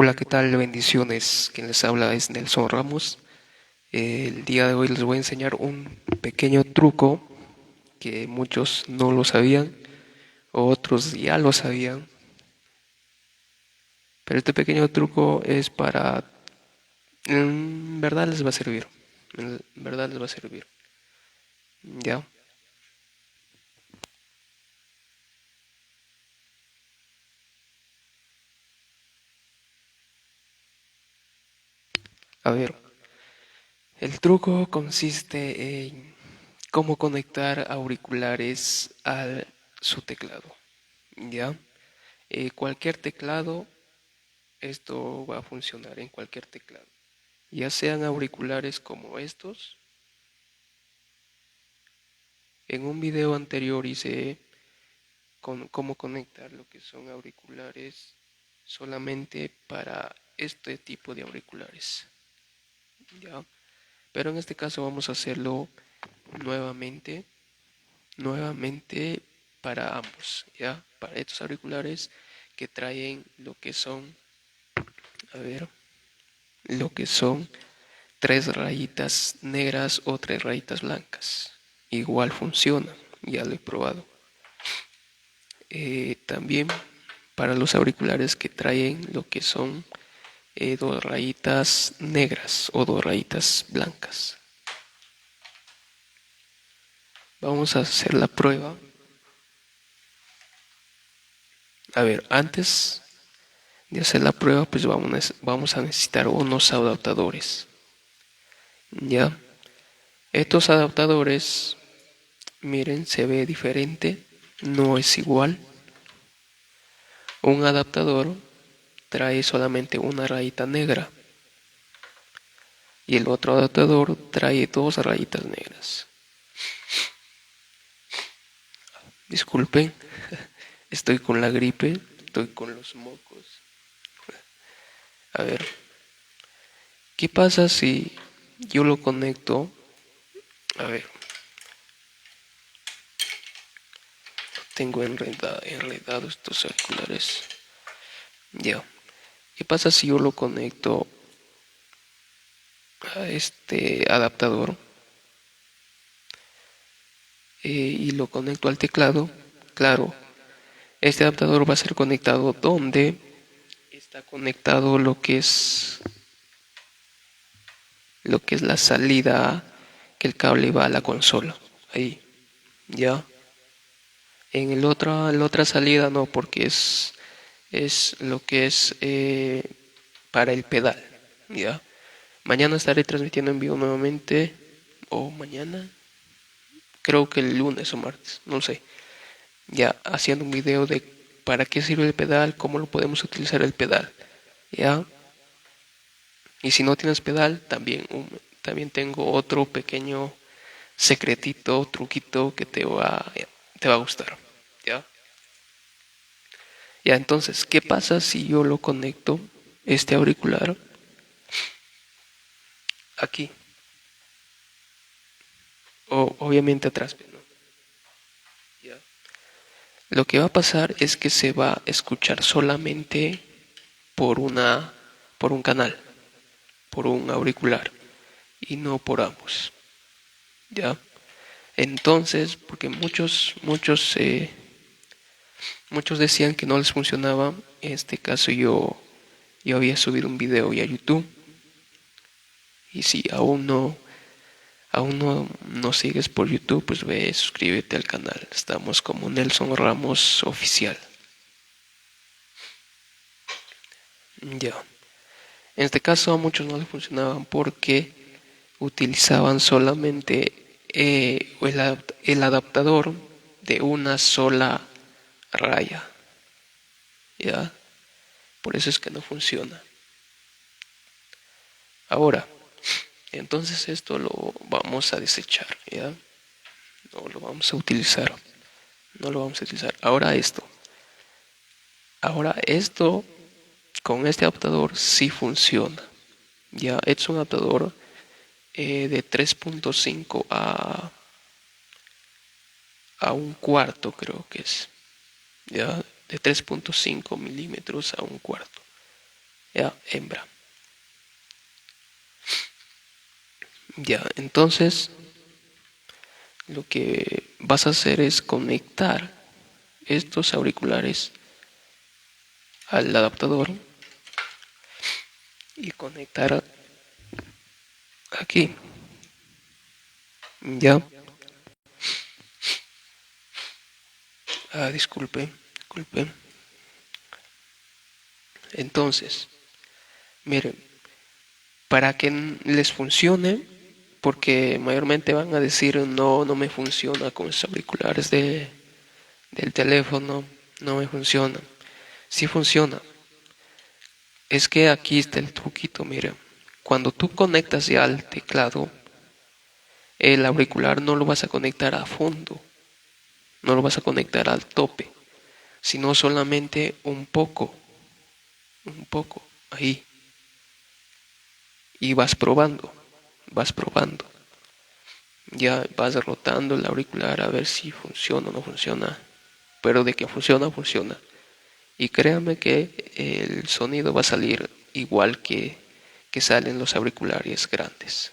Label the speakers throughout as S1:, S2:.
S1: Hola, ¿qué tal? Bendiciones. Quien les habla es Nelson Ramos. El día de hoy les voy a enseñar un pequeño truco que muchos no lo sabían, otros ya lo sabían, pero este pequeño truco es en verdad les va a servir. En verdad les va a servir. Ya, a ver, el truco consiste en cómo conectar auriculares a su teclado. Ya, cualquier teclado. Esto va a funcionar en cualquier teclado, ya sean auriculares como estos. En un video anterior hice cómo conectar lo que son auriculares solamente para este tipo de auriculares, ¿ya? Pero en este caso vamos a hacerlo nuevamente, nuevamente para ambos, ¿ya? Para estos auriculares que traen lo que son, a ver, lo que son tres rayitas negras o tres rayitas blancas. Igual funciona, ya lo he probado. También para los auriculares que traen lo que son dos rayitas negras o dos rayitas blancas. Vamos a hacer la prueba. A ver, antes de hacer la prueba, pues vamos a necesitar unos adaptadores. Ya, estos adaptadores, miren, se ve diferente, no es igual. Un adaptador trae solamente una rayita negra y el otro adaptador trae dos rayitas negras. Disculpen, estoy con la gripe, estoy con los mocos. A ver, ¿qué pasa si yo lo conecto? A ver, tengo enredado estos auriculares. Ya, ¿qué pasa si yo lo conecto a este adaptador y lo conecto al teclado? Claro, este adaptador va a ser conectado donde está conectado lo que es la salida, que el cable va a la consola. Ahí, ya. La otra salida no, porque es lo que es para el pedal, ya. Mañana estaré transmitiendo en vivo nuevamente, o mañana, creo que el lunes o martes, no sé. Ya haciendo un video de para qué sirve el pedal, cómo lo podemos utilizar el pedal, ya. Y si no tienes pedal, también tengo otro pequeño secretito, truquito que te va a gustar. ¿Ya? Ya, entonces, ¿qué pasa si yo lo conecto, este auricular, aquí? O obviamente atrás, ¿no? ¿Ya? Lo que va a pasar es que se va a escuchar solamente por por un canal, por un auricular, y no por ambos. ¿Ya? Entonces, porque muchos decían que no les funcionaba. En este caso yo había subido un video ya a YouTube. Y si aún no sigues por YouTube, pues ve, suscríbete al canal. Estamos como Nelson Ramos Oficial. Ya. En este caso a muchos no les funcionaban porque utilizaban solamente el adaptador de una sola raya. ¿Ya? Por eso es que no funciona. Ahora, entonces esto lo vamos a desechar, ¿ya? No lo vamos a utilizar. No lo vamos a utilizar. Ahora esto con este adaptador sí funciona. Ya, es un adaptador de 3.5 a un cuarto, creo que es. Ya, de 3.5 milímetros a un cuarto. ya, hembra. Ya, entonces lo que vas a hacer es conectar estos auriculares al adaptador y conectar aquí. Ya, disculpe, disculpe. Entonces, miren, para que les funcione, porque mayormente van a decir no, no me funciona con los auriculares del teléfono, no me funciona. Sí funciona. Es que aquí está el truquito, mire. Cuando tú conectas ya al teclado, el auricular no lo vas a conectar a fondo, no lo vas a conectar al tope, sino solamente un poco, ahí. Y vas probando. Ya vas rotando el auricular a ver si funciona o no funciona. Pero de que funciona, funciona. Y créanme que el sonido va a salir igual que salen los auriculares grandes.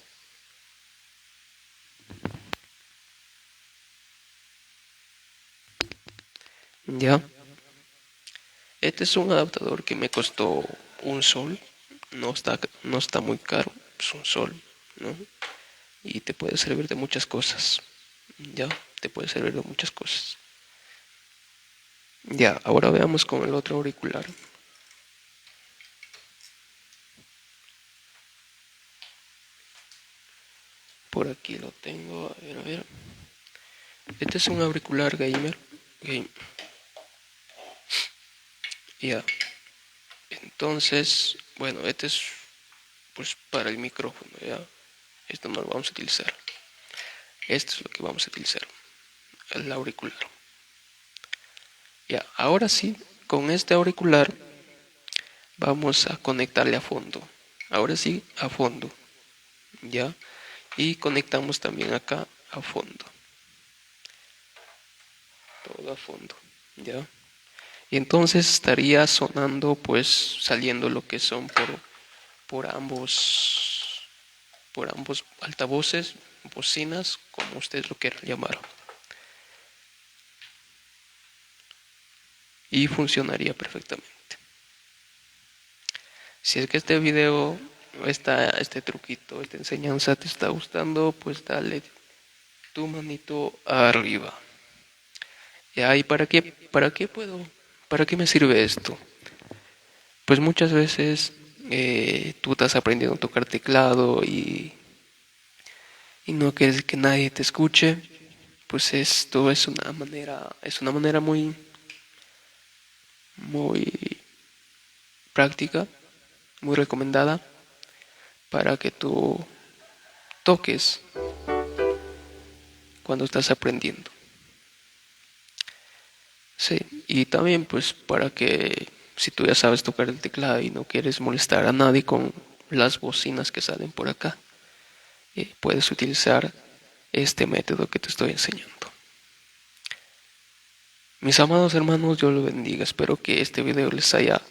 S1: Ya, este es un adaptador que me costó un sol. No está muy caro, es un sol, ¿no? Y te puede servir de muchas cosas. Ya, te puede servir de muchas cosas. Ya, ahora veamos con el otro auricular. Por aquí lo tengo, a ver, a ver. Este es un auricular gamer. Ya, entonces, bueno, este es pues para el micrófono, ya. Esto no lo vamos a utilizar. Esto es lo que vamos a utilizar, el auricular. Ya, ahora sí, con este auricular vamos a conectarle a fondo. Ahora sí, a fondo, ya. Y conectamos también acá a fondo. Todo a fondo, ya. Y entonces estaría sonando, pues saliendo lo que son por por ambos altavoces, bocinas, como ustedes lo quieran llamar. Y funcionaría perfectamente. Si es que este video, este truquito, esta enseñanza te está gustando, pues dale tu manito arriba. Ya, ¿y para qué me sirve esto? Pues muchas veces tú estás aprendiendo a tocar teclado y no quieres que nadie te escuche, pues esto es una manera muy práctica, muy recomendada para que tú toques cuando estás aprendiendo. Sí, y también pues para que si tú ya sabes tocar el teclado y no quieres molestar a nadie con las bocinas que salen por acá, puedes utilizar este método que te estoy enseñando. Mis amados hermanos, Dios los bendiga. Espero que este video les haya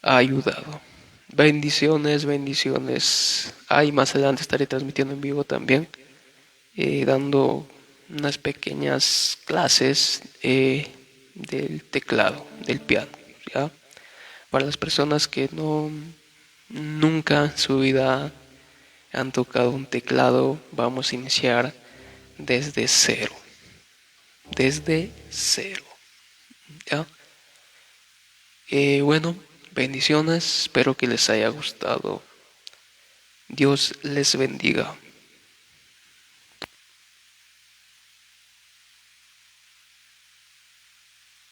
S1: ayudado. Bendiciones, bendiciones. Ahí más adelante estaré transmitiendo en vivo también, dando unas pequeñas clases del teclado, del piano, ¿ya? Para las personas que nunca en su vida han tocado un teclado, vamos a iniciar desde cero, desde cero, ¿ya? Bueno, bendiciones, espero que les haya gustado. Dios les bendiga.